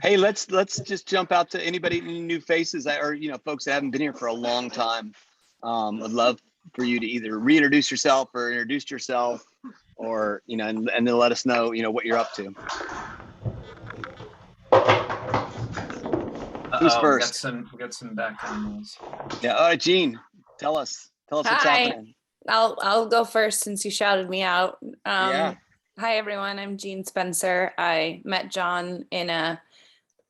Hey, let's just jump out to anybody, any new faces or folks that haven't been here for a long time. Would love for you to either reintroduce yourself or introduce yourself, or and then let us know what you're up to. Who's first? We got some background noise. Yeah. All right, Gene, tell us what's happening. I'll go first since you shouted me out. Yeah. Hi everyone, I'm Jean Spencer. I met John in a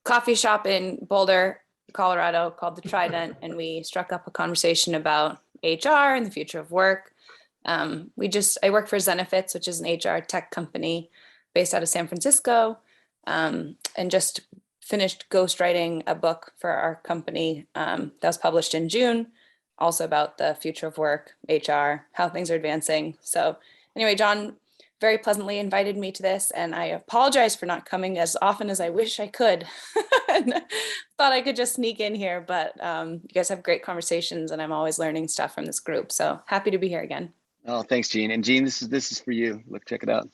coffee shop in Boulder, Colorado called the Trident, and we struck up a conversation about HR and the future of work. I work for Zenefits, which is an HR tech company based out of San Francisco, and just finished ghostwriting a book for our company that was published in June, also about the future of work, HR, how things are advancing. So anyway, John very pleasantly invited me to this, and I apologize for not coming as often as I wish I could. Thought I could just sneak in here, but you guys have great conversations, and I'm always learning stuff from this group. So happy to be here again. Oh, thanks, Gene. And Gene, this is for you. Look, check it out.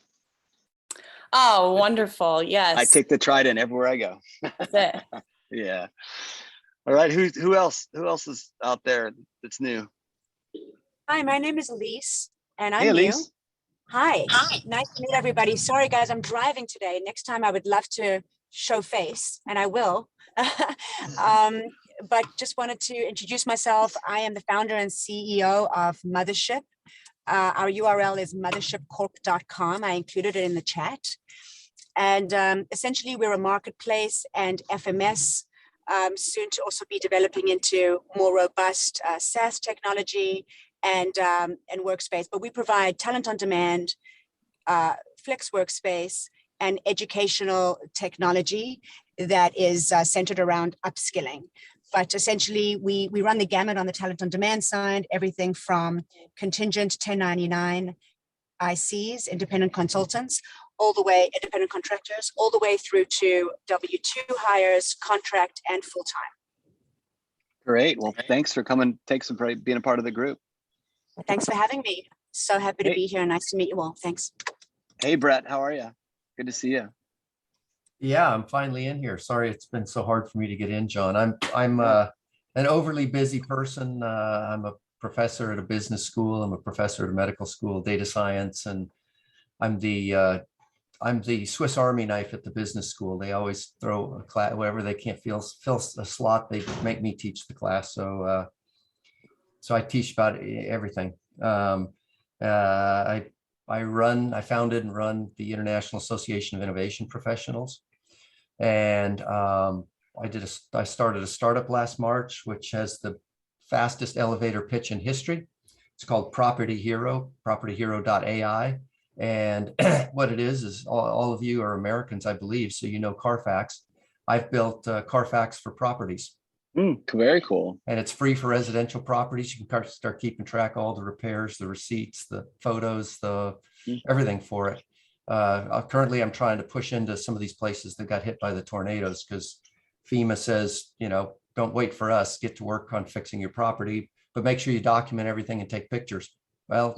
Oh, wonderful! Yes, I take the Trident everywhere I go. That's it. Yeah. All right. Who else is out there that's new? Hi, my name is Elise, and I'm Hey, new. Elise. Hi, nice to meet everybody. Sorry, guys, I'm driving today. Next time I would love to show face, and I will. But just wanted to introduce myself. I am the founder and CEO of Mothership. Our URL is mothershipcorp.com. I included it in the chat. And essentially, we're a marketplace and FMS, soon to also be developing into more robust SaaS technology and workspace. But we provide talent on demand, flex workspace, and educational technology that is centered around upskilling. But essentially, we run the gamut on the talent on demand side, everything from contingent 1099 ICs, independent consultants, all the way, independent contractors, all the way through to W-2 hires, contract, and full-time. Great. Well, thanks for coming. Thanks for being a part of the group. Thanks for having me. So happy to be here. Nice to meet you all. Thanks. Hey, Brett, how are you? Good to see you. Yeah, I'm finally in here. Sorry, it's been so hard for me to get in, John. I'm an overly busy person. I'm a professor at a business school. I'm a professor at a medical school, data science, and I'm the Swiss Army knife at the business school. They always throw a class wherever they can't fill a slot. They make me teach the class. So I teach about everything. I founded and run the International Association of Innovation Professionals. And I started a startup last March, which has the fastest elevator pitch in history. It's called Property Hero, propertyhero.ai. And what it is all of you are Americans, I believe, so you know Carfax. I've built Carfax for properties. Very cool. And it's free for residential properties. You can start keeping track of all the repairs, the receipts, the photos, everything for it. Currently, I'm trying to push into some of these places that got hit by the tornadoes because FEMA says, don't wait for us, get to work on fixing your property, but make sure you document everything and take pictures. Well,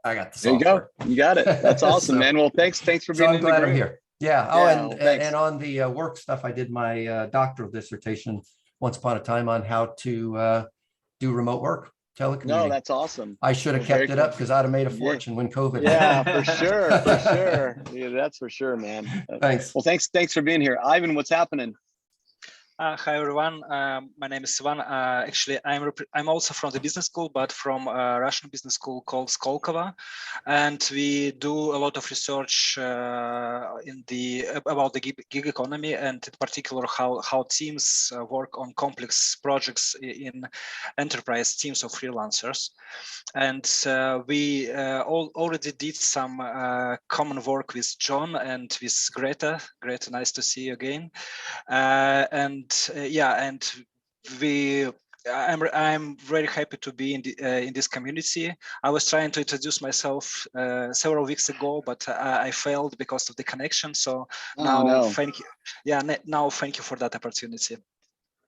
I got the software. There you go. You got it. That's awesome, So, man. Well, thanks for being so I'm in the glad group. I'm here. Yeah. Yeah, And on the work stuff, I did my doctoral dissertation once upon a time on how to do remote work, telecommuting. No, that's awesome. I should have kept it up because I'd have made a fortune when COVID. Yeah, for sure. Yeah, that's for sure, man. Thanks. Well, thanks for being here. Ivan, what's happening? Hi everyone, my name is Ivan. Actually, I'm also from the business school, but from a Russian business school called Skolkovo, and we do a lot of research about the gig economy, and in particular how teams work on complex projects in enterprise teams of freelancers. And we already did some common work with John and with Greta. Greta, nice to see you again. I'm very happy to be in this community. I was trying to introduce myself several weeks ago, but I failed because of the connection. So thank you. Yeah, now thank you for that opportunity.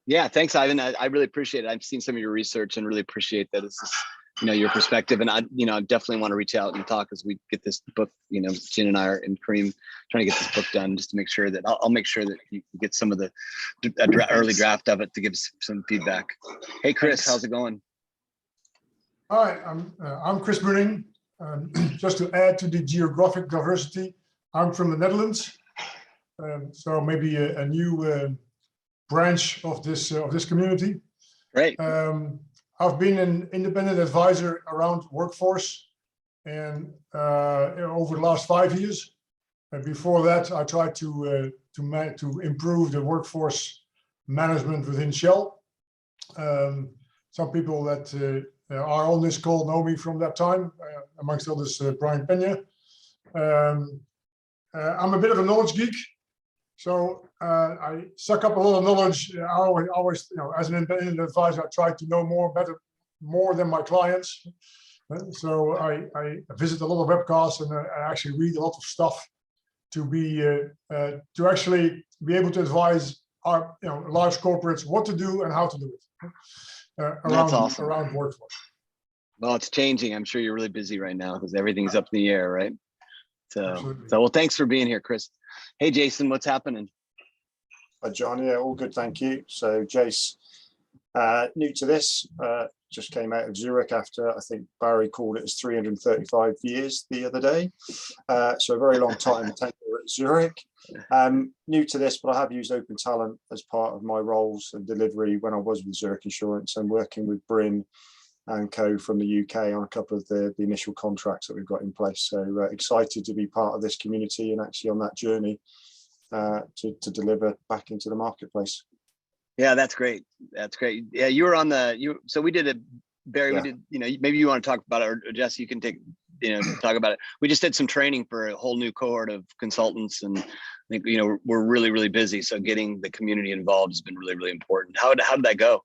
Yeah, thanks, Ivan. I really appreciate it. I've seen some of your research and really appreciate that. It's just your perspective. And I definitely want to reach out and talk as we get this book. Jen and I are and Kareem trying to get this book done, just to make sure that I'll make sure that you get some of the early draft of it to give some feedback. Hey, Chris, how's it going? Hi, I'm Chris Bunning. Just to add to the geographic diversity, I'm from the Netherlands, so maybe a new branch of this community. Great. I've been an independent advisor around workforce, and over the last 5 years. Before that, I tried to improve the workforce management within Shell. Some people that are on this call know me from that time, amongst others, Brian Pena. I'm a bit of a knowledge geek, so I suck up a lot of knowledge. I always, as an independent advisor, I try to know more than my clients. So I visit a lot of webcasts, and I actually read a lot of stuff to actually be able to advise our large corporates what to do and how to do it. That's awesome. Around workforce. Well, it's changing. I'm sure you're really busy right now because everything's up in the air, right? So well, thanks for being here, Chris. Hey, Jason, what's happening? Hi, John. Yeah, all good, thank you. So, Jace, new to this, just came out of Zurich after, I think Barry called it as 335 years the other day. So a very long time tenure at Zurich. New to this, but I have used Open Talent as part of my roles and delivery when I was with Zurich Insurance and working with Bryn and co from the UK on a couple of the initial contracts that we've got in place. So excited to be part of this community and actually on that journey to deliver back into the marketplace. Yeah, that's great. That's great. Yeah, you were on so we did a Barry, Yeah. we did, maybe you want to talk about it, or Jesse, you can take, talk about it. We just did some training for a whole new cohort of consultants, and I think, we're really, really busy. So getting the community involved has been really, really important. How did that go?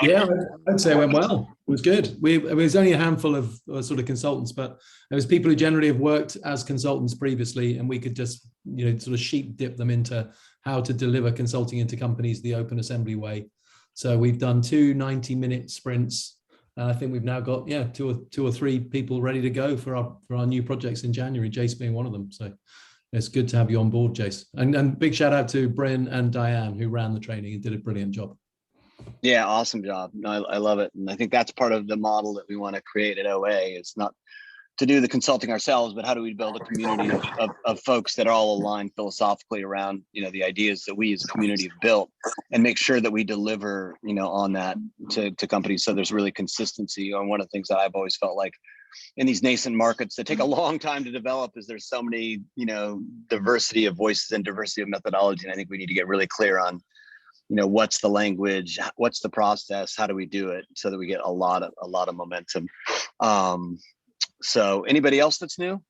Yeah, I'd say it went well. It was good. It was only a handful of sort of consultants, but it was people who generally have worked as consultants previously, and we could just, sort of sheep dip them into how to deliver consulting into companies the open assembly way. So we've done 2 90-minute sprints. I think we've now got, two or three people ready to go for our new projects in January, Jace being one of them. So it's good to have you on board, Jace. And big shout out to Bryn and Diane, who ran the training and did a brilliant job. Yeah, awesome job. No, I love it. And I think that's part of the model that we want to create at OA. It's not to do the consulting ourselves, but how do we build a community of folks that are all aligned philosophically around, the ideas that we as a community have built, and make sure that we deliver, on that to companies. So there's really consistency. And one of the things that I've always felt like in these nascent markets that take a long time to develop is there's so many, diversity of voices and diversity of methodology. And I think we need to get really clear on, what's the language, what's the process, how do we do it, so that we get a lot of momentum. So anybody else that's new?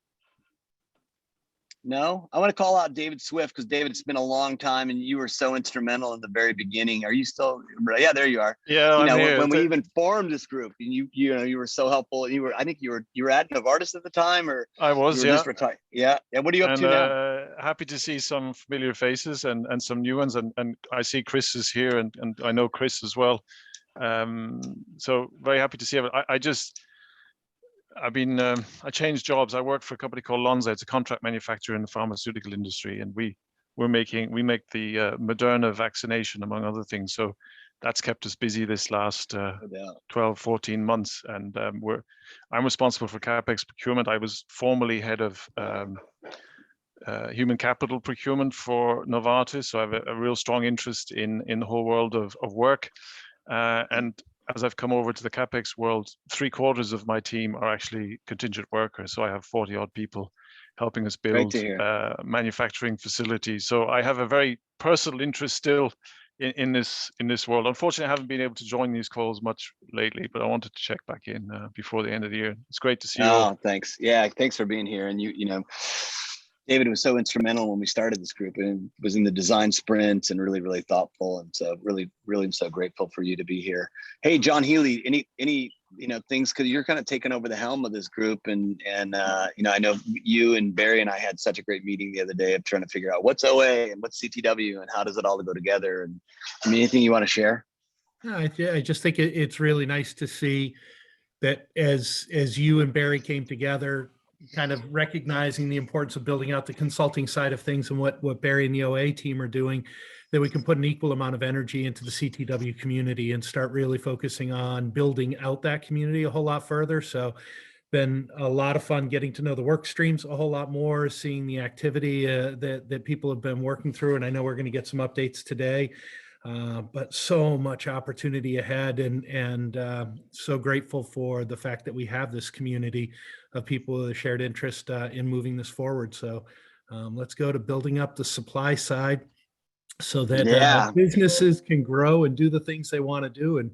No, I want to call out David Swift, because David, it's been a long time and you were so instrumental in the very beginning. Are you still? Yeah, there you are. Yeah, I'm here. When we even formed this group, and you were so helpful. And I think you were at Novartis at the time, or I was, you were just retired. Yeah. What are you up to now? Happy to see some familiar faces and some new ones, and I see Chris is here, and I know Chris as well. So very happy to see him. I changed jobs. I worked for a company called Lonza. It's a contract manufacturer in the pharmaceutical industry, and we make the Moderna vaccination, among other things. So that's kept us busy this last 12, 14 months. And I'm responsible for CapEx procurement. I was formerly head of human capital procurement for Novartis, so I have a real strong interest in the whole world of work. And as I've come over to the CapEx world, 3/4 of my team are actually contingent workers. So I have 40 odd people helping us build manufacturing facilities. So I have a very personal interest still in this world. Unfortunately, I haven't been able to join these calls much lately, but I wanted to check back in before the end of the year. It's great to see you all. Thanks. Yeah, thanks for being here. And David was so instrumental when we started this group, and was in the design sprints and really, really thoughtful. And so really, really, I'm so grateful for you to be here. Hey, John Healy, any things, because you're kind of taking over the helm of this group, and I know you and Barry and I had such a great meeting the other day of trying to figure out what's OA and what's CTW and how does it all go together. And anything you want to share? I just think it's really nice to see that as you and Barry came together, kind of recognizing the importance of building out the consulting side of things and what Barry and the OA team are doing, that we can put an equal amount of energy into the CTW community and start really focusing on building out that community a whole lot further. So been a lot of fun getting to know the work streams a whole lot more, seeing the activity that people have been working through. And I know we're going to get some updates today, but so much opportunity ahead, and so grateful for the fact that we have this community of people with a shared interest in moving this forward. So let's go to building up the supply side so that businesses can grow and do the things they want to do, and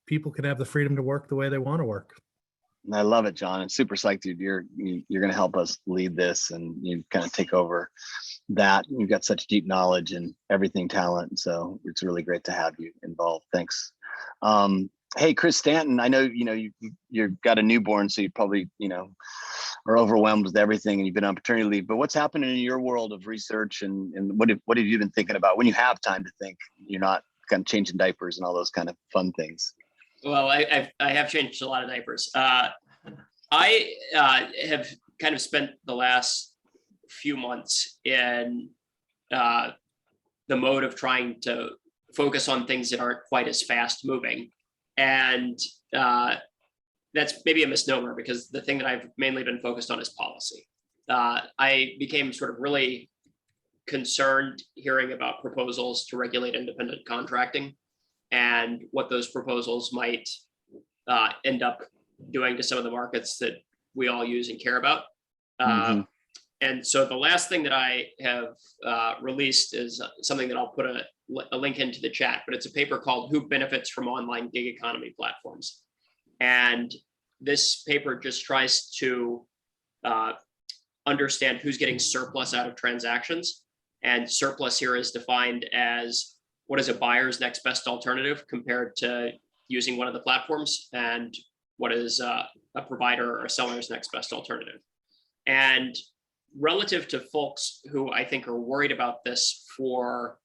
people can have the freedom to work the way they want to work. I love it, John. And super psyched, dude. You're going to help us lead this, and you kind of take over that. You've got such deep knowledge and everything talent. So it's really great to have you involved. Thanks. Hey, Chris Stanton, I know, you've got a newborn, so you probably, are overwhelmed with everything, and you've been on paternity leave, but what's happening in your world of research, and what have you been thinking about when you have time to think? You're not kind of changing diapers and all those kind of fun things. Well, I have changed a lot of diapers. I have kind of spent the last few months in the mode of trying to focus on things that aren't quite as fast moving. And that's maybe a misnomer, because the thing that I've mainly been focused on is policy. I became sort of really concerned hearing about proposals to regulate independent contracting and what those proposals might end up doing to some of the markets that we all use and care about. And so the last thing that I have released is something that I'll put a link into the chat, but it's a paper called Who Benefits from Online Gig Economy Platforms. And this paper just tries to understand who's getting surplus out of transactions. And surplus here is defined as what is a buyer's next best alternative compared to using one of the platforms, and what is a provider or a seller's next best alternative. And relative to folks who I think are worried about this for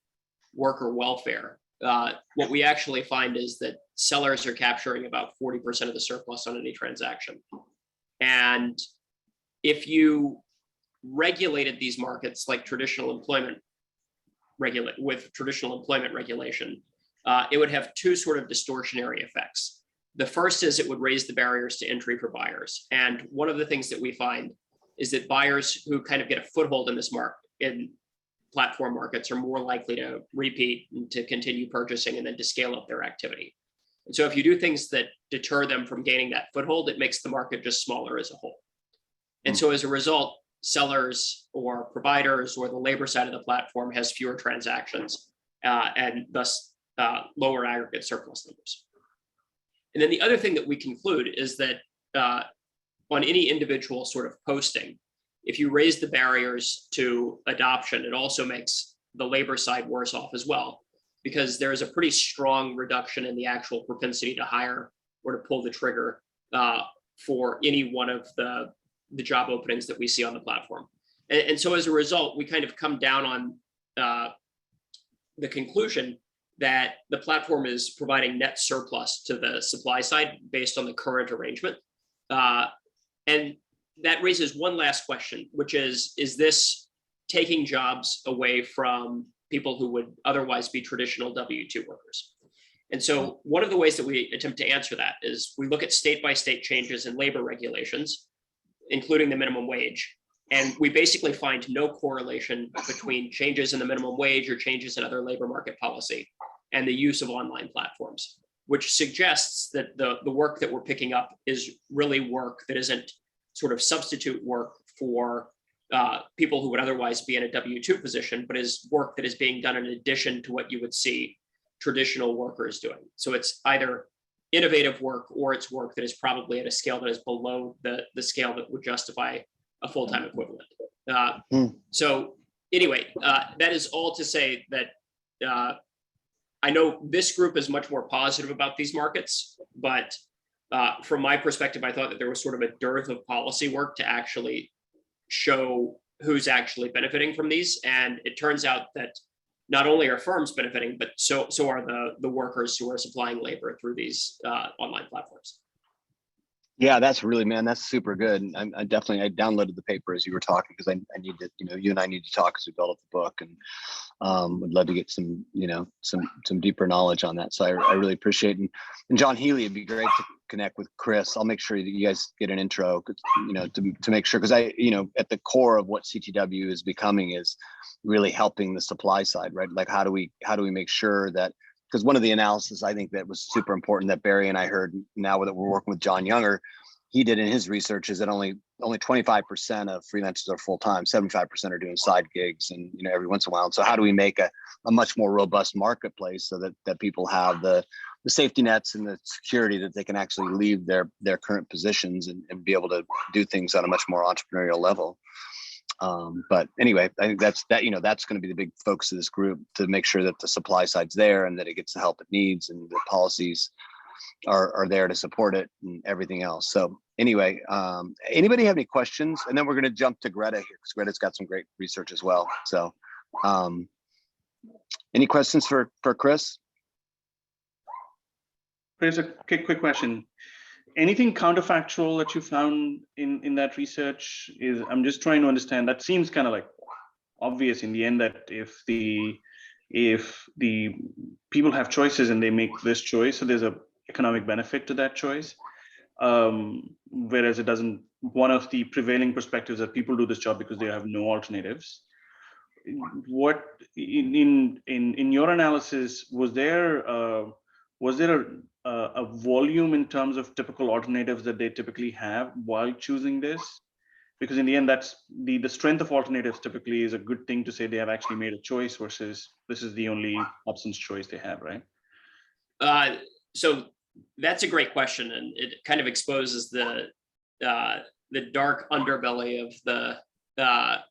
worker welfare, what we actually find is that sellers are capturing about 40% of the surplus on any transaction. And if you regulated these markets like traditional employment regulation, it would have two sort of distortionary effects. The first is it would raise the barriers to entry for buyers. And one of the things that we find is that buyers who kind of get a foothold in this market, in platform markets, are more likely to repeat and to continue purchasing and then to scale up their activity. And so if you do things that deter them from gaining that foothold, it makes the market just smaller as a whole. And so as a result, sellers or providers or the labor side of the platform has fewer transactions and thus lower aggregate surplus numbers. And then the other thing that we conclude is that on any individual sort of posting, if you raise the barriers to adoption, it also makes the labor side worse off as well, because there is a pretty strong reduction in the actual propensity to hire or to pull the trigger for any one of the job openings that we see on the platform. And so as a result, we kind of come down on the conclusion that the platform is providing net surplus to the supply side based on the current arrangement. And that raises one last question, which is this taking jobs away from people who would otherwise be traditional W-2 workers? And so one of the ways that we attempt to answer that is we look at state-by-state changes in labor regulations, including the minimum wage. And we basically find no correlation between changes in the minimum wage or changes in other labor market policy and the use of online platforms, which suggests that the work that we're picking up is really work that isn't sort of substitute work for people who would otherwise be in a W-2 position, but is work that is being done in addition to what you would see traditional workers doing. So it's either innovative work or it's work that is probably at a scale that is below the scale that would justify a full-time equivalent. So anyway, that is all to say that I know this group is much more positive about these markets, but from my perspective, I thought that there was sort of a dearth of policy work to actually show who's actually benefiting from these. And it turns out that not only are firms benefiting, but so are the workers who are supplying labor through these online platforms. Yeah, that's really, man, that's super good. And I definitely, I downloaded the paper as you were talking because I need to, you and I need to talk as we build up the book, and would love to get some, some deeper knowledge on that. So I really appreciate it. And John Healy, it'd be great to connect with Chris. I'll make sure that you guys get an intro, to make sure, because at the core of what CTW is becoming is really helping the supply side, right? Like how do we make sure that, because one of the analysis I think that was super important that Barry and I heard now that we're working with John Younger, he did in his research is that only 25% of freelancers are full-time, 75% are doing side gigs, and every once in a while. And so how do we make a much more robust marketplace so that people have the safety nets and the security that they can actually leave their current positions and be able to do things on a much more entrepreneurial level. But anyway, I think that's going to be the big focus of this group, to make sure that the supply side's there and that it gets the help it needs and the policies are there to support it and everything else. So anyway, anybody have any questions? And then we're going to jump to Greta here, because Greta's got some great research as well. So any questions for Chris? Chris, a quick question. Anything counterfactual that you found in that research? I'm just trying to understand. That seems kind of like obvious in the end, that if the people have choices and they make this choice, so there's a economic benefit to that choice. Whereas it doesn't. One of the prevailing perspectives that people do this job because they have no alternatives. What in your analysis, was there a volume in terms of typical alternatives that they typically have while choosing this? Because in the end, that's the strength of alternatives typically is a good thing to say they have actually made a choice versus this is the only options choice they have, right? So that's a great question, and it kind of exposes the dark underbelly of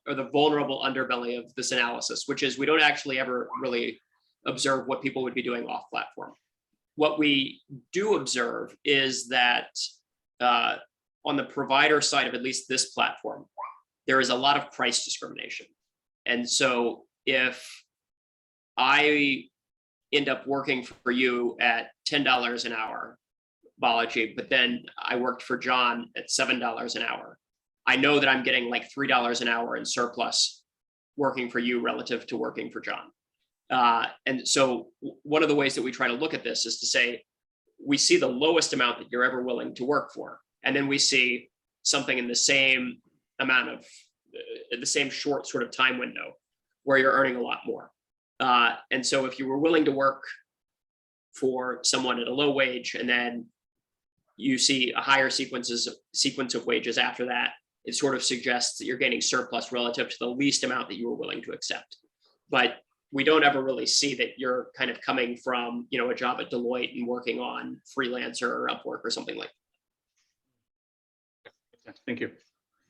or the vulnerable underbelly of this analysis, which is we don't actually ever really observe what people would be doing off platform. What we do observe is that on the provider side of at least this platform, there is a lot of price discrimination. And so if I end up working for you at $10 an hour, Balaji, but then I worked for John at $7 an hour, I know that I'm getting like $3 an hour in surplus working for you relative to working for John. And so one of the ways that we try to look at this is to say, we see the lowest amount that you're ever willing to work for. And then we see something in the same amount of, the same short sort of time window where you're earning a lot more. And so if you were willing to work for someone at a low wage, and then you see a higher sequence of wages after that, it sort of suggests that you're gaining surplus relative to the least amount that you were willing to accept. But we don't ever really see that you're kind of coming from, a job at Deloitte and working on Freelancer or Upwork or something like that. Thank you.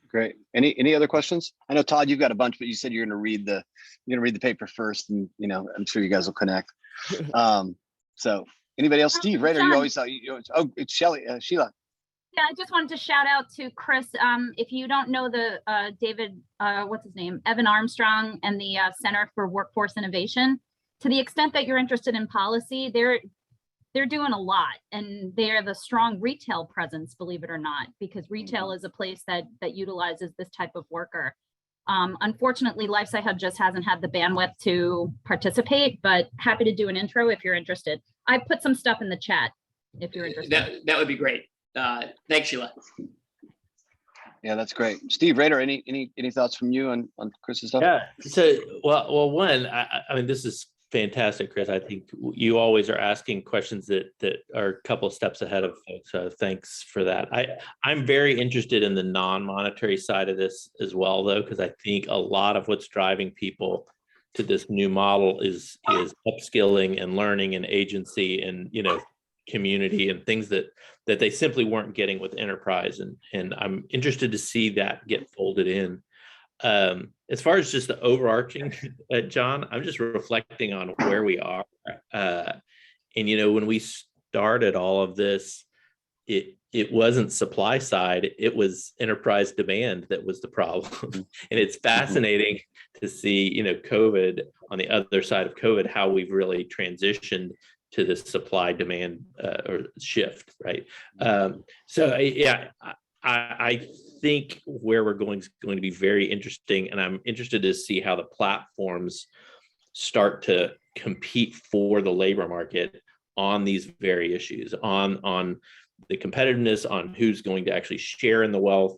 Great. Any other questions? I know, Todd, you've got a bunch, but you said you're going to read the paper first, and I'm sure you guys will connect. So anybody else? Steve, right? Or you always oh, it's Sheila. Yeah, I just wanted to shout out to Chris. If you don't know the David, what's his name? Evan Armstrong and the Center for Workforce Innovation, to the extent that you're interested in policy, they're doing a lot, and they have a strong retail presence, believe it or not, because retail is a place that utilizes this type of worker. Unfortunately, LifeSci Hub just hasn't had the bandwidth to participate, but happy to do an intro if you're interested. I put some stuff in the chat if you're interested. That would be great. Thanks, Sheila. Yeah, that's great. Steve, Rader, any thoughts from you on Chris's stuff? Yeah. So, well, one, I mean, this is fantastic, Chris. I think you always are asking questions that are a couple of steps ahead of folks. So thanks for that. I'm very interested in the non-monetary side of this as well, though, because I think a lot of what's driving people to this new model is upskilling and learning and agency and, community and things that they simply weren't getting with enterprise. And I'm interested to see that get folded in. As far as just the overarching, John, I'm just reflecting on where we are. And, when we started all of this, it wasn't supply side, it was enterprise demand that was the problem. And it's fascinating to see, COVID on the other side of COVID, how we've really transitioned this supply demand or shift, right? So yeah, I think where we're going is going to be very interesting, and I'm interested to see how the platforms start to compete for the labor market on these very issues, on the competitiveness, on who's going to actually share in the wealth,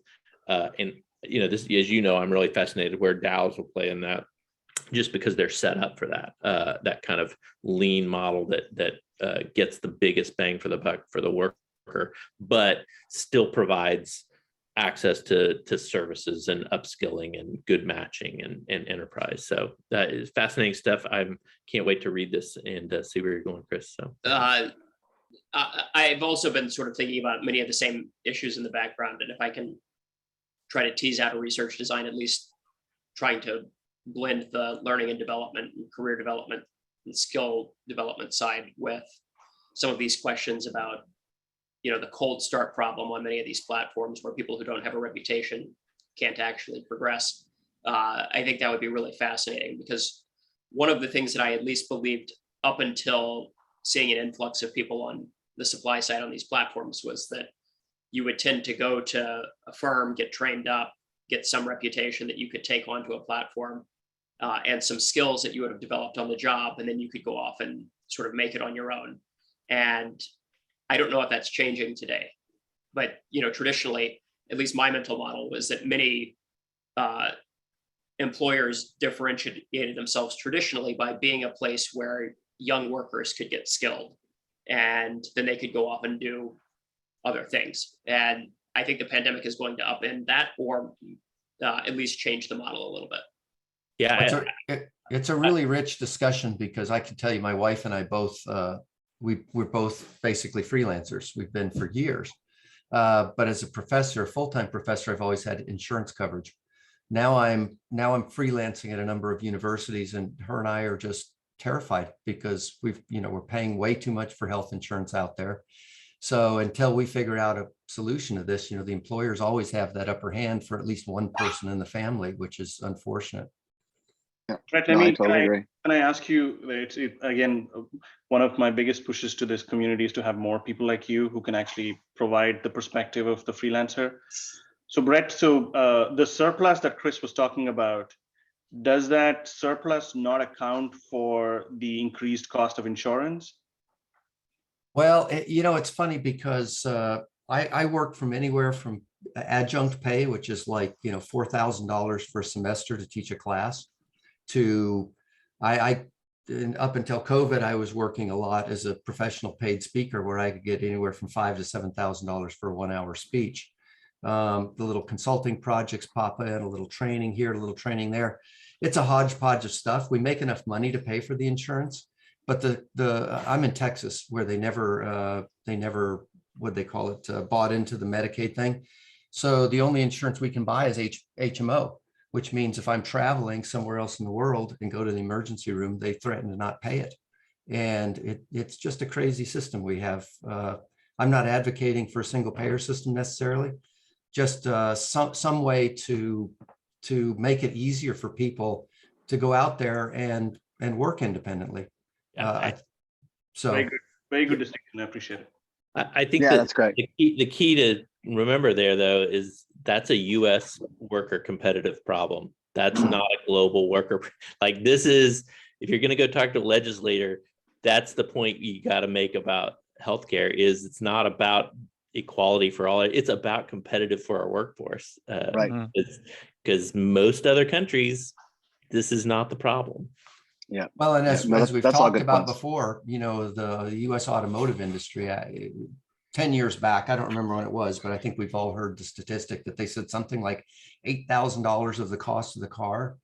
and this, as you know, I'm really fascinated where DAOs will play in that, just because they're set up for that kind of lean model that gets the biggest bang for the buck for the worker, but still provides access to services and upskilling and good matching and enterprise. So that is fascinating stuff. I can't wait to read this and see where you're going, Chris. So I've also been sort of thinking about many of the same issues in the background, and if I can try to tease out a research design, at least trying to blend the learning and development and career development and skill development side with some of these questions about the cold start problem on many of these platforms where people who don't have a reputation can't actually progress. I think that would be really fascinating, because one of the things that I at least believed up until seeing an influx of people on the supply side on these platforms was that you would tend to go to a firm, get trained up, get some reputation that you could take onto a platform, and some skills that you would have developed on the job, and then you could go off and sort of make it on your own. And I don't know if that's changing today, but traditionally, at least my mental model was that many employers differentiated themselves traditionally by being a place where young workers could get skilled, and then they could go off and do other things. And I think the pandemic is going to upend that, or at least change the model a little bit. Yeah, it's a really rich discussion, because I can tell you, my wife and I both, we're both basically freelancers. We've been for years. But as a professor, full-time professor, I've always had insurance coverage. Now I'm freelancing at a number of universities, and her and I are just terrified because we're paying way too much for health insurance out there. So until we figure out a solution to this, the employers always have that upper hand for at least one person in the family, which is unfortunate. Yeah. Right. I totally agree. Can I ask you, again, one of my biggest pushes to this community is to have more people like you who can actually provide the perspective of the freelancer. So Brett, the surplus that Chris was talking about, does that surplus not account for the increased cost of insurance? Well, it's funny because I work from anywhere from adjunct pay, which is like, $4,000 for a semester to teach a class, to up until COVID, I was working a lot as a professional paid speaker, where I could get anywhere from $5,000 to $7,000 for a 1-hour speech. The little consulting projects pop in, a little training here, a little training there. It's a hodgepodge of stuff. We make enough money to pay for the insurance, but I'm in Texas, where they never what they call it, bought into the Medicaid thing. So the only insurance we can buy is HMO, which means if I'm traveling somewhere else in the world and go to the emergency room, they threaten to not pay it. And it's just a crazy system we have. I'm not advocating for a single payer system necessarily, just some way to make it easier for people to go out there and work independently. Very good distinction. I appreciate it. I think that's great. The key to remember there, though, is that's a U.S. worker competitive problem. That's not a global worker. Like, this is, if you're going to go talk to a legislator, that's the point you got to make about healthcare. Is it's not about equality for all. It's about competitive for our workforce. Right. Because most other countries, this is not the problem. Yeah. Well, and as we've talked about before, the U.S. automotive industry, 10 years back, I don't remember when it was, but I think we've all heard the statistic that they said something like $8,000 of the cost of the car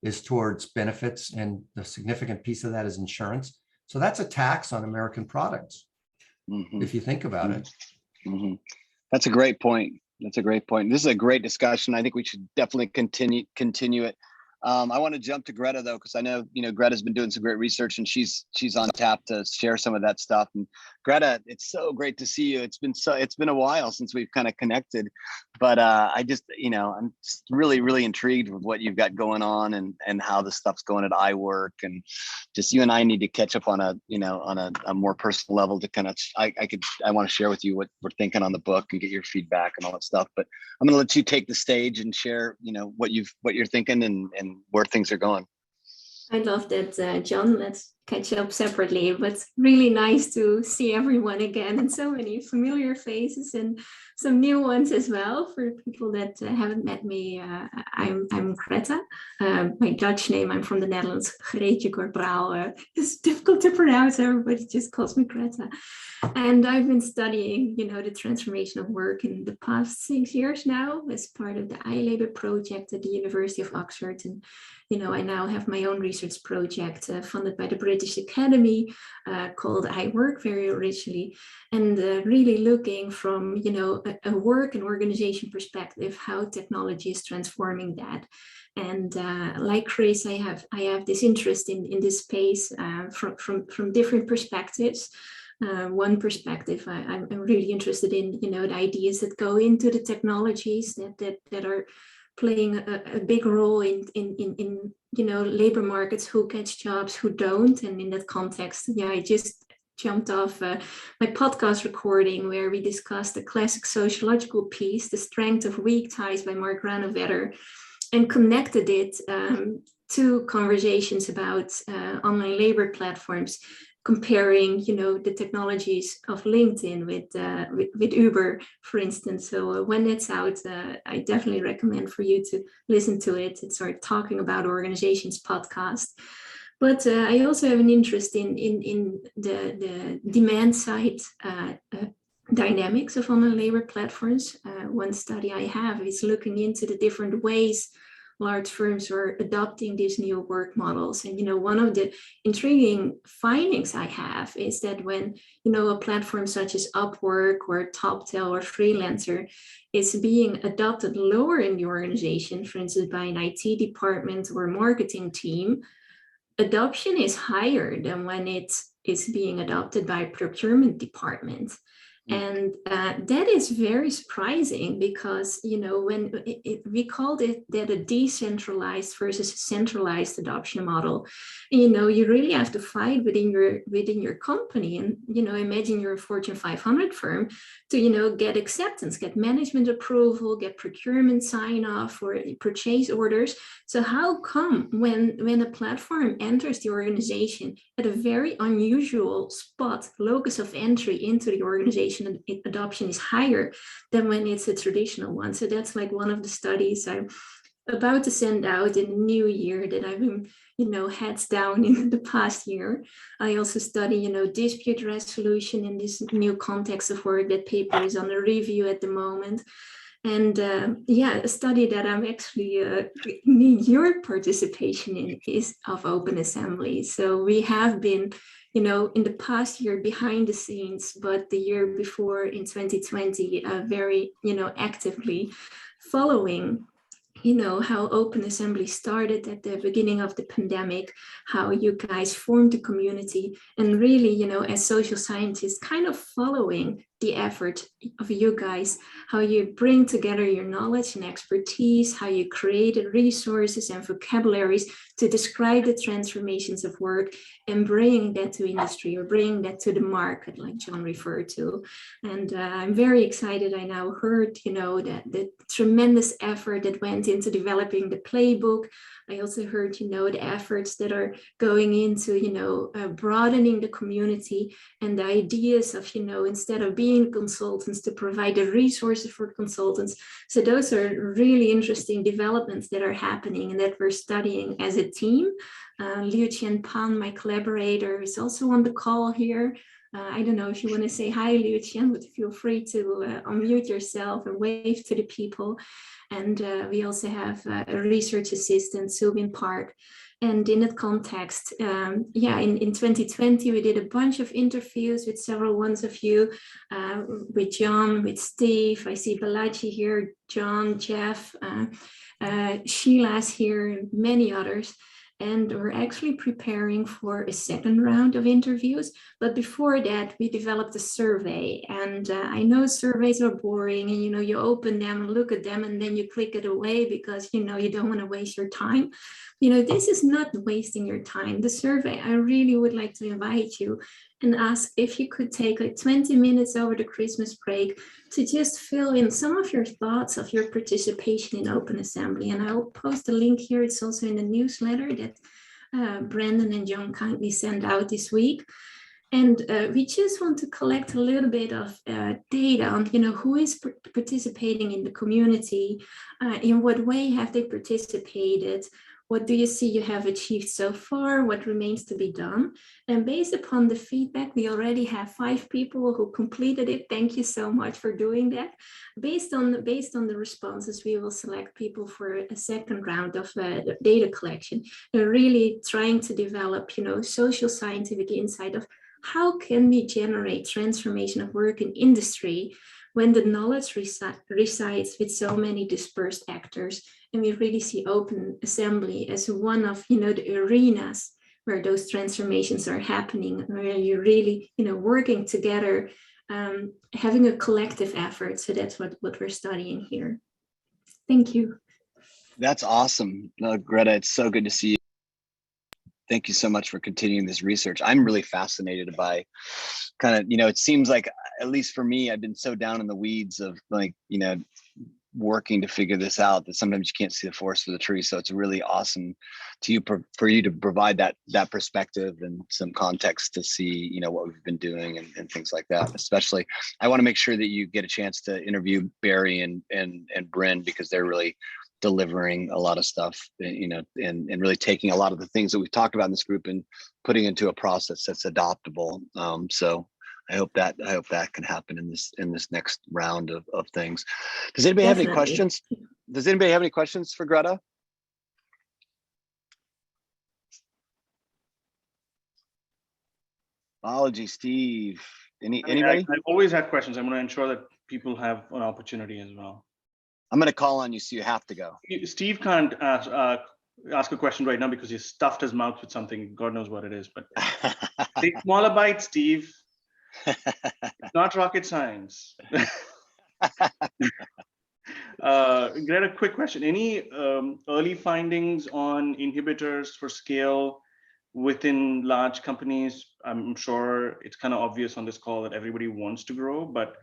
is towards benefits, and the significant piece of that is insurance. So that's a tax on American products, if you think about it. That's a great point. This is a great discussion. I think we should definitely continue it. I want to jump to Greta, though, because I know Greta's been doing some great research, and she's on tap to share some of that stuff. And Greta, it's so great to see you. It's been a while since we've kind of connected, but I just, I'm just really intrigued with what you've got going on and how this stuff's going at iWork, and just you and I need to catch up on a more personal level to kind of, I want to share with you what we're thinking on the book and get your feedback and all that stuff. But I'm going to let you take the stage and share, what you're thinking and where things are going. I love that, John. Let's catch up separately, but really nice to see everyone again, and so many familiar faces and some new ones as well. For people that haven't met me, I'm Gretta. My Dutch name, I'm from the Netherlands. Greetje Corporaal. It's difficult to pronounce. Everybody just calls me Gretta. And I've been studying, the transformation of work in the past 6 years now as part of the iLabor project at the University of Oxford. And I now have my own research project funded by the British Academy called iWork very originally, and really looking from, a work and organization perspective, how technology is transforming that. And like Chris, I have this interest in this space from different perspectives. One perspective I'm really interested in, the ideas that go into the technologies that are playing a big role in labor markets, who gets jobs, who don't. And in that context, I just jumped off my podcast recording where we discussed the classic sociological piece, The Strength of Weak Ties by Mark Granovetter, and connected it to conversations about online labor platforms, comparing, the technologies of LinkedIn with Uber, for instance. So when it's out, I definitely recommend for you to listen to it. It's our Talking About Organizations podcast. But I also have an interest in the demand side dynamics of online labor platforms. One study I have is looking into the different ways large firms are adopting these new work models. And, one of the intriguing findings I have is that when, a platform such as Upwork or TopTal or Freelancer is being adopted lower in the organization, for instance, by an IT department or marketing team, adoption is higher than when it is being adopted by a procurement department. And that is very surprising because, when we called it that a decentralized versus centralized adoption model, you really have to fight within your company. And, imagine you're a Fortune 500 firm to, get acceptance, get management approval, get procurement sign off or purchase orders. So how come when a platform enters the organization at a very unusual spot, locus of entry into the organization, adoption is higher than when it's a traditional one? So that's like one of the studies I'm about to send out in the new year that I've been, heads down in the past year. I also study, dispute resolution in this new context of work. That paper is under review at the moment. And a study that I'm actually need your participation in is of Open Assembly. So we have been, in the past year behind the scenes, but the year before in 2020, very, actively following how Open Assembly started at the beginning of the pandemic, how you guys formed a community, and really, as social scientists, kind of following the effort of you guys, how you bring together your knowledge and expertise, how you created resources and vocabularies to describe the transformations of work and bringing that to industry or bringing that to the market, like John referred to. And I'm very excited. I now heard, that the tremendous effort that went into developing the playbook. I also heard, the efforts that are going into, broadening the community and the ideas of, instead of being consultants, to provide the resources for consultants. So those are really interesting developments that are happening and that we're studying as a team. Liu Qian Pan, my collaborator, is also on the call here. I don't know if you want to say hi, Liu Qian, but feel free to unmute yourself and wave to the people. And we also have a research assistant, Subin Park. And in that context, in 2020, we did a bunch of interviews with several ones of you, with John, with Steve. I see Balaji here, John, Jeff, Sheila's here, and many others. and we're actually preparing for a second round of interviews. But before that, we developed a survey, and I know surveys are boring, and you open them and look at them and then you click it away because you don't want to waste your time. This is not wasting your time. The survey, I really would like to invite you and ask if you could take like 20 minutes over the Christmas break to just fill in some of your thoughts of your participation in Open Assembly. And I'll post a link here. It's also in the newsletter that Brandon and John kindly sent out this week. And we just want to collect a little bit of data on, who is participating in the community, in what way have they participated, what do you see you have achieved so far? What remains to be done? And based upon the feedback, we already have 5 people who completed it. Thank you so much for doing that. Based on the responses, we will select people for a second round of data collection. We're really trying to develop, social scientific insight of how can we generate transformation of work in industry when the knowledge resides with so many dispersed actors. And we really see Open Assembly as one of, the arenas where those transformations are happening, where you're really, working together, having a collective effort. So that's what we're studying here. Thank you. That's awesome. No, Greta, it's so good to see you. Thank you so much for continuing this research. I'm really fascinated by kind of, it seems like, at least for me, I've been so down in the weeds of like, working to figure this out that sometimes you can't see the forest for the tree. So it's really awesome for you to provide that perspective and some context to see, what we've been doing and things like that. Especially, I want to make sure that you get a chance to interview Barry and Bryn, because they're really delivering a lot of stuff, and really taking a lot of the things that we've talked about in this group and putting into a process that's adoptable. So I hope that can happen in this next round of things. Does anybody have any questions? Does anybody have any questions for Greta? Biology, Steve. Anybody? I've always had questions. I'm going to ensure that people have an opportunity as well. I'm going to call on you, so you have to go. Steve can't ask a question right now because he stuffed his mouth with something. God knows what it is. But take smaller bites, Steve. It's not rocket science. Greta, quick question. Any early findings on inhibitors for scale within large companies? I'm sure it's kind of obvious on this call that everybody wants to grow, but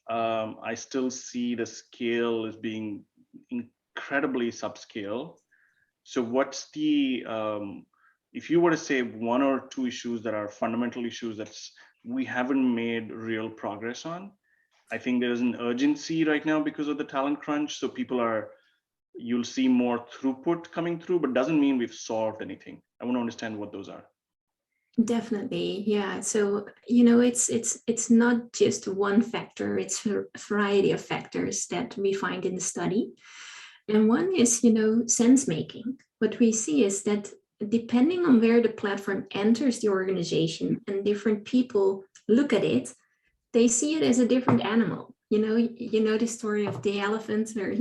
I still see the scale as being incredibly subscale. So what's the, if you were to say 1 or 2 issues that are fundamental issues that we haven't made real progress on? I think there's an urgency right now because of the talent crunch. So you'll see more throughput coming through, but doesn't mean we've solved anything. I want to understand what those are. Definitely, yeah. So it's not just one factor; it's a variety of factors that we find in the study. And one is, sense making. What we see is that depending on where the platform enters the organization and different people look at it, they see it as a different animal. The story of the elephant where,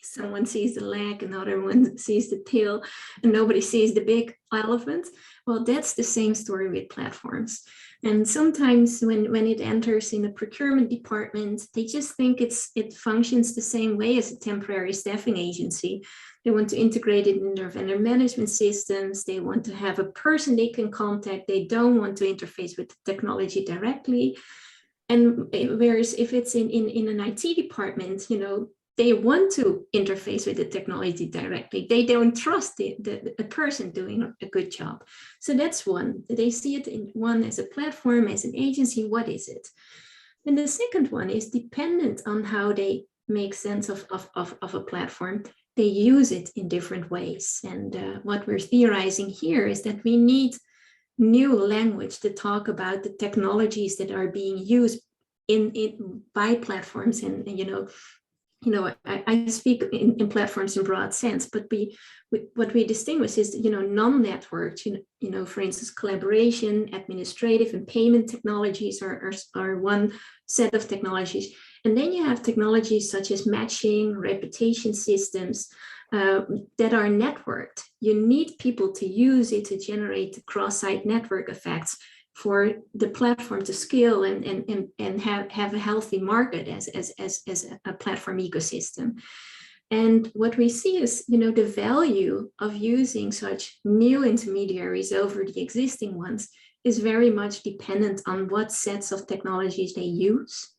someone sees the leg, another one sees the tail, and nobody sees the big elephant. Well, that's the same story with platforms. And sometimes when it enters in a procurement department, they just think it functions the same way as a temporary staffing agency. They want to integrate it in their vendor management systems. They want to have a person they can contact. They don't want to interface with the technology directly. And whereas if it's in an IT department, they want to interface with the technology directly. They don't trust the person doing a good job. So that's one. They see it in one as a platform, as an agency. What is it? And the second one is dependent on how they make sense of a platform. They use it in different ways. And what we're theorizing here is that we need new language to talk about the technologies that are being used by platforms. And I speak in platforms in broad sense, but what we distinguish is non-networked, for instance, collaboration, administrative and payment technologies are one set of technologies. And then you have technologies such as matching, reputation systems, that are networked. You need people to use it to generate the cross-site network effects for the platform to scale and have a healthy market as a platform ecosystem. And what we see is, the value of using such new intermediaries over the existing ones is very much dependent on what sets of technologies they use.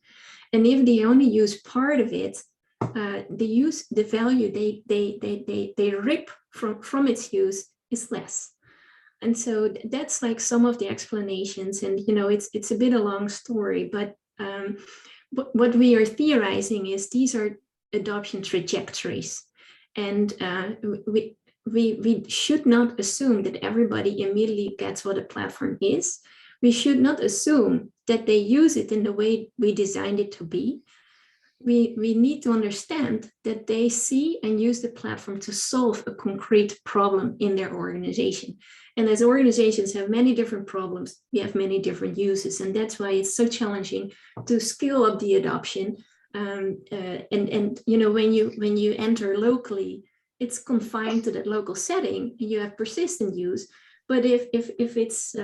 And if they only use part of it, the value they rip from its use is less. And so that's like some of the explanations. And, it's a bit a long story, but what we are theorizing is these are adoption trajectories. And we should not assume that everybody immediately gets what a platform is. We should not assume that they use it in the way we designed it to be. We need to understand that they see and use the platform to solve a concrete problem in their organization. And as organizations have many different problems, we have many different uses. And that's why it's so challenging to scale up the adoption. And when you enter locally, it's confined to that local setting. You have persistent use. But if it's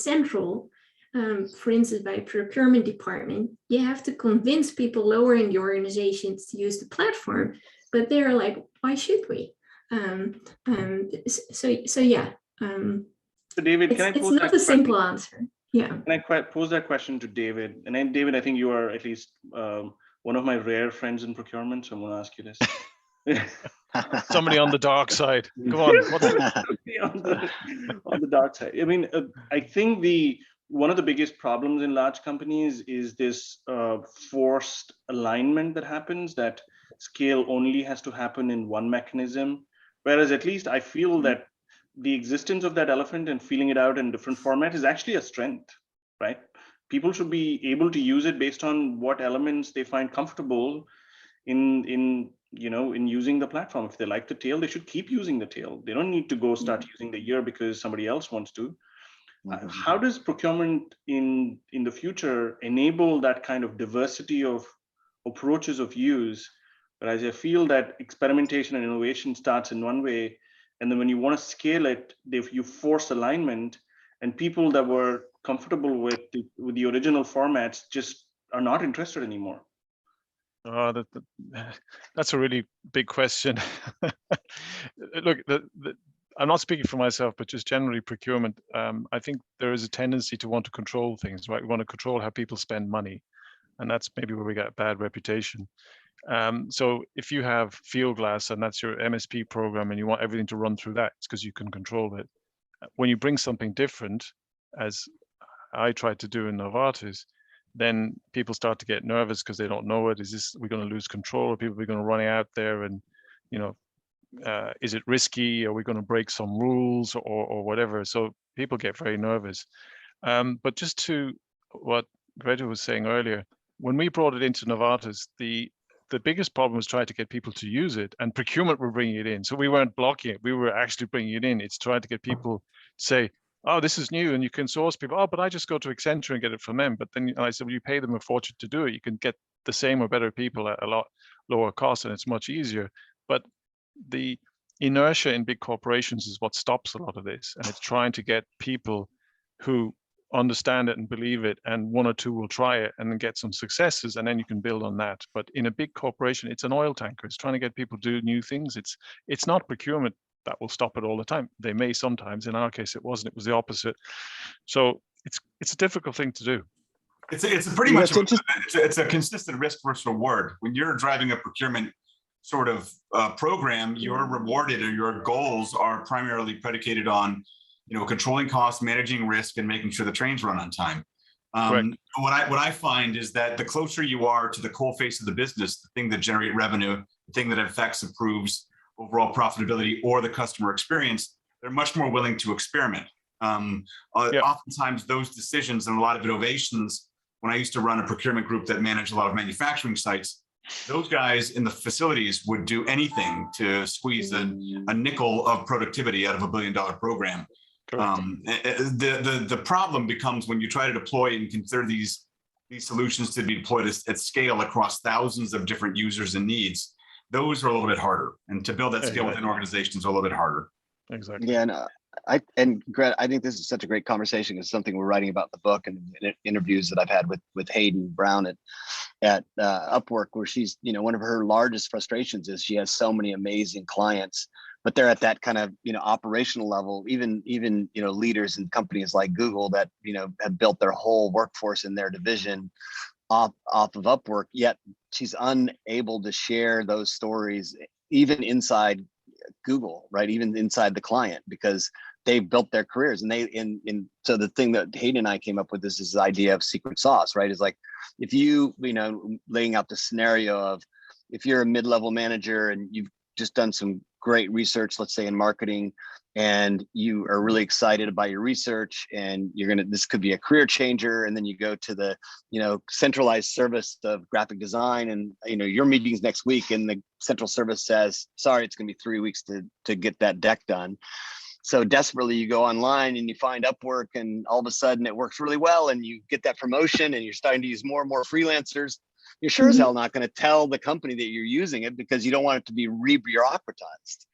central, for instance, by a procurement department, you have to convince people lower in the organizations to use the platform, but they're like, why should we? So yeah. So David, can I pose it's not a simple answer. Yeah. Can I pose that question to David? And then, David, I think you are at least one of my rare friends in procurement, so I'm going to ask you this. Somebody on the dark side. Come on. on the dark side. I mean, I think one of the biggest problems in large companies is this forced alignment that happens, that scale only has to happen in one mechanism. Whereas at least I feel that the existence of that elephant and feeling it out in different formats is actually a strength, right? People should be able to use it based on what elements they find comfortable in using the platform. If they like the tail, they should keep using the tail. They don't need to go start using the ear because somebody else wants to. How does procurement in the future enable that kind of diversity of approaches of use? Whereas I feel that experimentation and innovation starts in one way, and then when you want to scale it, you force alignment, and people that were comfortable with the original formats just are not interested anymore. That's a really big question. Look, I'm not speaking for myself, but just generally procurement. I think there is a tendency to want to control things, right? We want to control how people spend money, and that's maybe where we get a bad reputation. So if you have Fieldglass and that's your MSP program and you want everything to run through that, it's because you can control it. When you bring something different, as I tried to do in Novartis, then people start to get nervous because they don't know it. We're going to lose control? Are people going to run out there and, is it risky? Are we going to break some rules or whatever? So people get very nervous. But just to what Greta was saying earlier, when we brought it into Novartis, the biggest problem was trying to get people to use it, and procurement were bringing it in. So we weren't blocking it. We were actually bringing it in. It's trying to get people to say, oh, this is new and you can source people. Oh, but I just go to Accenture and get it from them. But then I said, well, you pay them a fortune to do it. You can get the same or better people at a lot lower cost, and it's much easier. But the inertia in big corporations is what stops a lot of this. And it's trying to get people who understand it and believe it, and one or two will try it and then get some successes, and then you can build on that. But in a big corporation, it's an oil tanker. It's trying to get people to do new things. It's not procurement that will stop it all the time. They may sometimes. In our case, it wasn't. It was the opposite. So it's a difficult thing to do. It's a pretty much it's a consistent risk versus reward. When you're driving a procurement sort of program, you're rewarded, or your goals are primarily predicated on controlling costs, managing risk, and making sure the trains run on time. What I find is that the closer you are to the coal face of the business, the thing that generates revenue, the thing that affects, improves overall profitability or the customer experience, they're much more willing to experiment. Oftentimes those decisions and a lot of innovations, when I used to run a procurement group that managed a lot of manufacturing sites, those guys in the facilities would do anything to squeeze a nickel of productivity out of $1 billion program. The problem becomes when you try to deploy and consider these solutions to be deployed at scale across thousands of different users and needs. those are a little bit harder. And to build that skill within organizations is a little bit harder. Exactly. Yeah, and Greta, I think this is such a great conversation. It's something we're writing about in the book and interviews that I've had with Hayden Brown at Upwork, where she's, one of her largest frustrations is she has so many amazing clients, but they're at that kind of, operational level, even, leaders in companies like Google that, have built their whole workforce in their division off of Upwork, yet she's unable to share those stories even inside Google, right? Even inside the client, because they've built their careers. And so the thing that Hayden and I came up with is this idea of secret sauce, right? Is like, if laying out the scenario of, if you're a mid-level manager and you've just done some great research, let's say in marketing, and you are really excited about your research and this could be a career changer. And then you go to the, centralized service of graphic design and, your meeting's next week and the central service says, sorry, it's gonna be 3 weeks to get that deck done. So desperately you go online and you find Upwork and all of a sudden it works really well and you get that promotion and you're starting to use more and more freelancers. You're sure as hell not going to tell the company that you're using it because you don't want it to be re-bureaucratized,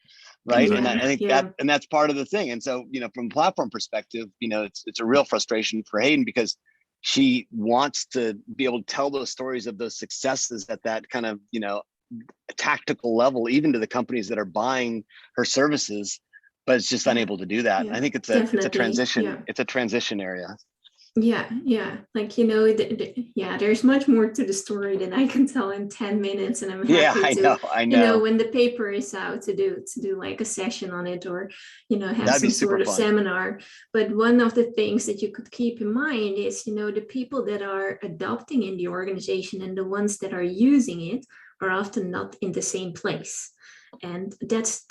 right? Exactly. And I think that's part of the thing. And so, from a platform perspective, it's a real frustration for Hayden because she wants to be able to tell those stories of those successes at that kind of, tactical level, even to the companies that are buying her services, but it's just unable to do that. And I think it's a transition. Yeah. It's a transition area. Yeah. Like, there's much more to the story than I can tell in 10 minutes. And I'm happy I know. When the paper is out to do like a session on it or, have That'd be some sort of fun. seminar. But one of the things that you could keep in mind is, the people that are adopting in the organization and the ones that are using it are often not in the same place. And that's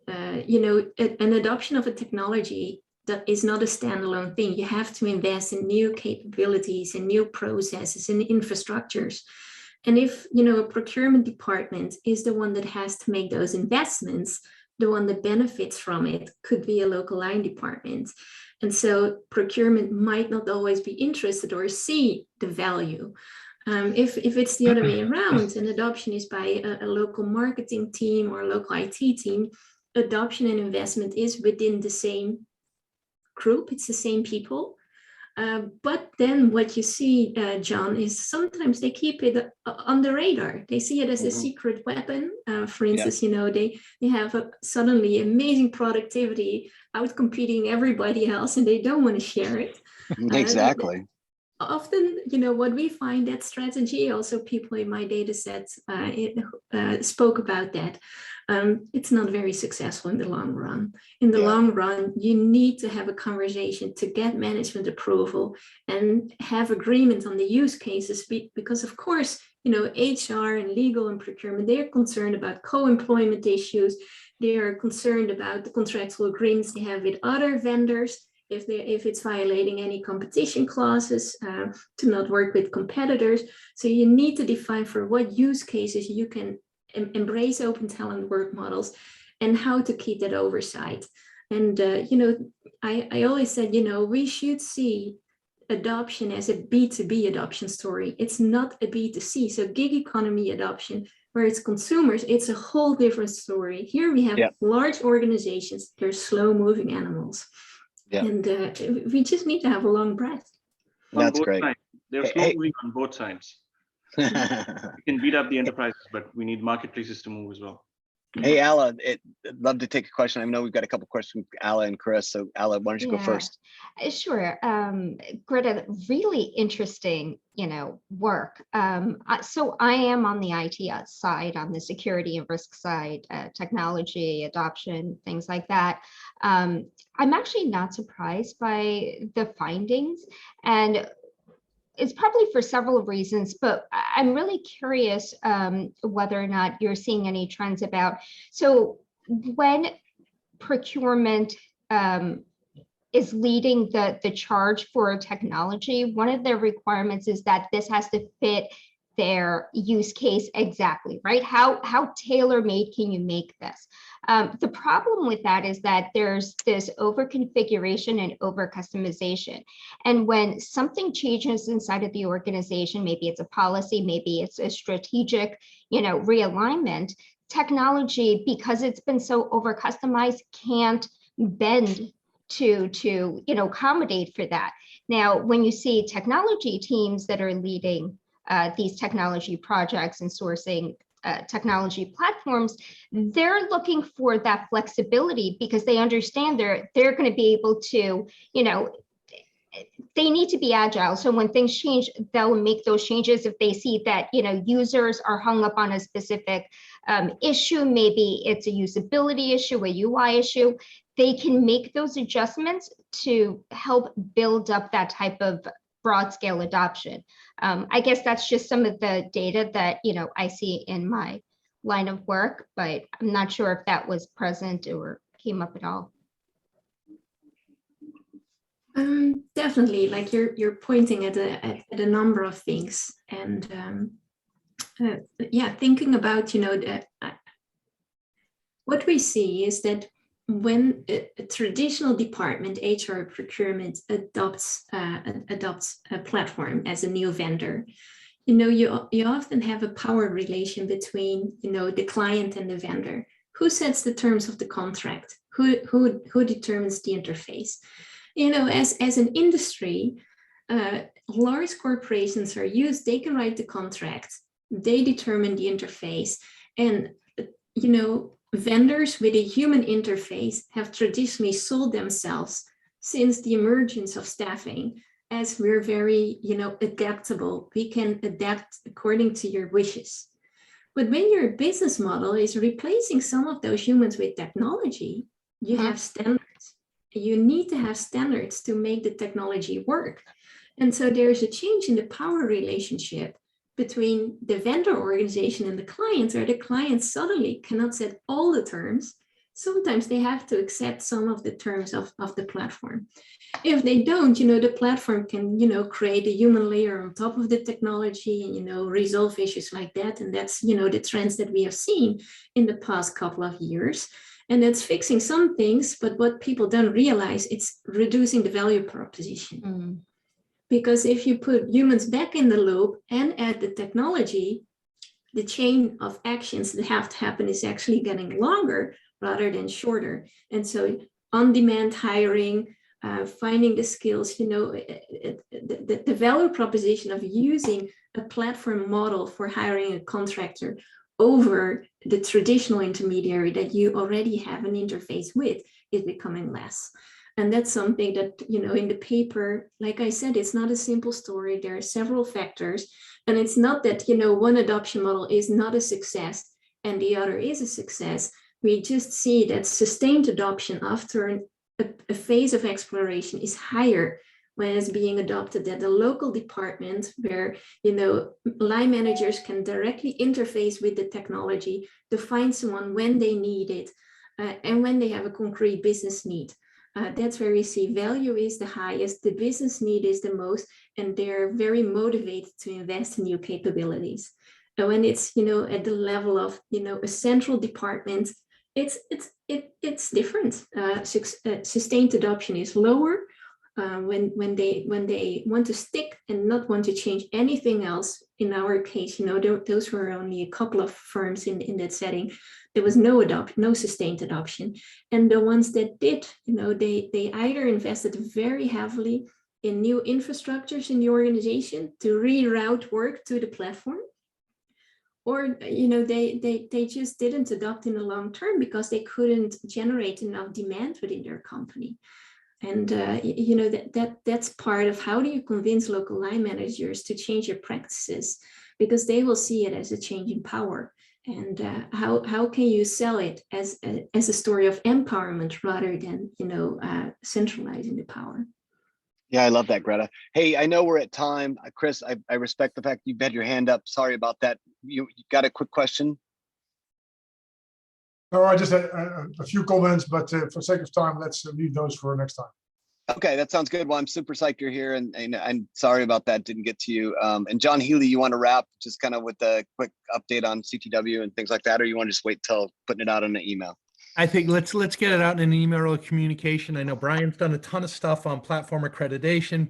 an adoption of a technology that is not a standalone thing. You have to invest in new capabilities and new processes and infrastructures. And if, a procurement department is the one that has to make those investments, the one that benefits from it could be a local line department. And so procurement might not always be interested or see the value. If it's the other way around and adoption is by a local marketing team or a local IT team, adoption and investment is within the same group, it's the same people. But then what you see, John, is sometimes they keep it on the radar. They see it as a secret weapon. For instance, they have suddenly amazing productivity, out competing everybody else, and they don't want to share it. Exactly. Often, what we find, that strategy, also people in my data set spoke about that. It's not very successful in the long run. In the long run, you need to have a conversation to get management approval and have agreement on the use cases because, of course, HR and legal and procurement, they're concerned about co-employment issues. They're concerned about the contractual agreements they have with other vendors. If it's violating any competition clauses, to not work with competitors. So you need to define for what use cases you can embrace open talent work models and how to keep that oversight. And, I always said, we should see adoption as a B2B adoption story. It's not a B2C. So gig economy adoption, where it's consumers, it's a whole different story. Here we have large organizations, they're slow moving animals. Yeah. And we just need to have a long breath. That's great. Sides. They're slow moving on both sides. We can beat up the enterprises, but we need marketplaces to move as well. Hey, Alla, I'd love to take a question. I know we've got a couple of questions, Alla and Chris. So Alla, why don't you go first? Sure. Greta, really interesting, work. So I am on the IT side, on the security and risk side, technology, adoption, things like that. I'm actually not surprised by the findings, and it's probably for several reasons, but I'm really curious whether or not you're seeing any trends about, so when procurement is leading the charge for technology, one of their requirements is that this has to fit their use case exactly, right? How tailor-made can you make this? The problem with that is that there's this over configuration and over customization. And when something changes inside of the organization, maybe it's a policy, maybe it's a strategic, realignment, technology, because it's been so over customized, can't bend to accommodate for that. Now, when you see technology teams that are leading these technology projects and sourcing technology platforms, they're looking for that flexibility because they understand they're going to be able to, they need to be agile. So when things change, they'll make those changes. If they see that, users are hung up on a specific issue, maybe it's a usability issue, a UI issue, they can make those adjustments to help build up that type of broad scale adoption. I guess that's just some of the data that, I see in my line of work, but I'm not sure if that was present or came up at all. Definitely, like you're pointing at a number of things, and yeah, thinking about what we see is that when a traditional department, HR procurement, adopts a platform as a new vendor, you often have a power relation between the client and the vendor. Who sets the terms of the contract? Who determines the interface? As an industry, large corporations are used. They can write the contract. They determine the interface, and vendors with a human interface have traditionally sold themselves since the emergence of staffing, as we're very, adaptable. We can adapt according to your wishes. But when your business model is replacing some of those humans with technology, you have standards. You need to have standards to make the technology work. And so there's a change in the power relationship between the vendor organization and the clients, or the clients suddenly cannot set all the terms. Sometimes they have to accept some of the terms of the platform. If they don't, the platform can, create a human layer on top of the technology and, resolve issues like that. And that's, the trends that we have seen in the past couple of years. And that's fixing some things, but what people don't realize, it's reducing the value proposition. Because if you put humans back in the loop and add the technology, the chain of actions that have to happen is actually getting longer rather than shorter. And so on-demand hiring, finding the skills, the value proposition of using a platform model for hiring a contractor over the traditional intermediary that you already have an interface with is becoming less. And that's something that, in the paper, like I said, it's not a simple story. There are several factors. And it's not that, one adoption model is not a success and the other is a success. We just see that sustained adoption after a phase of exploration is higher when it's being adopted at the local department where, line managers can directly interface with the technology to find someone when they need it and when they have a concrete business need. That's where we see value is the highest, the business need is the most, and they're very motivated to invest in new capabilities. And when it's, at the level of, a central department, it's different. Sustained adoption is lower when they want to stick and not want to change anything else. In our case, those were only a couple of firms in that setting. There was no sustained adoption. And the ones that did, they either invested very heavily in new infrastructures in the organization to reroute work to the platform, or they just didn't adopt in the long term because they couldn't generate enough demand within their company. And that's part of how do you convince local line managers to change their practices, because they will see it as a change in power. And how can you sell it as a story of empowerment rather than centralizing the power? Yeah, I love that, Greta. Hey, I know we're at time. Chris, I respect the fact you've had your hand up. Sorry about that. You got a quick question? No, I just had a few comments, but for sake of time, let's leave those for next time. Okay, that sounds good. Well, I'm super psyched you're here, and I'm sorry about that, didn't get to you. And John Healy, you want to wrap just kind of with a quick update on CTW and things like that, or you want to just wait till putting it out in an email? I think let's get it out in an email or communication. I know Brian's done a ton of stuff on platform accreditation,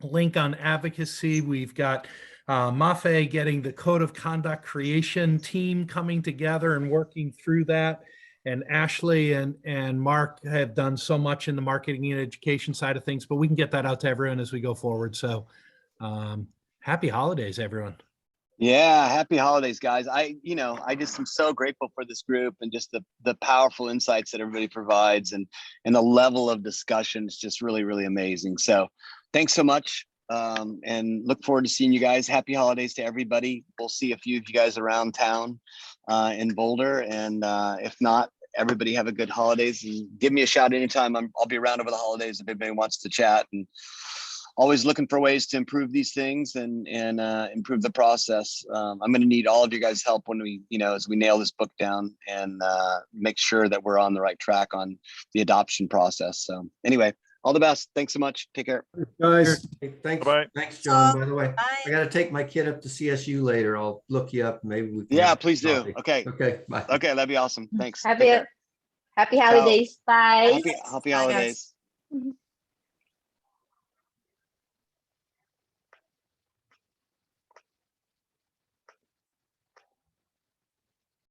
link on advocacy. We've got Mafe getting the code of conduct creation team coming together and working through that. And Ashley and Mark have done so much in the marketing and education side of things, but we can get that out to everyone as we go forward. So happy holidays, everyone. Yeah, happy holidays, guys. I just am so grateful for this group and just the powerful insights that everybody provides and the level of discussion is just really, really amazing. So thanks so much. And look forward to seeing you guys. Happy holidays to everybody. We'll see a few of you guys around town in Boulder. And if not, everybody have a good holidays and give me a shout anytime. I'll be around over the holidays if anybody wants to chat, and always looking for ways to improve these things and improve the process. I'm going to need all of you guys' help when we, as we nail this book down and make sure that we're on the right track on the adoption process. So anyway, all the best. Thanks so much. Take care. Guys, thanks. Bye-bye. Thanks, John. By the way, I got to take my kid up to CSU later. I'll look you up. Maybe we can. Yeah, please do. coffee. Okay. Okay. Bye. Okay. That'd be awesome. Thanks. Happy holidays. Bye. Happy holidays.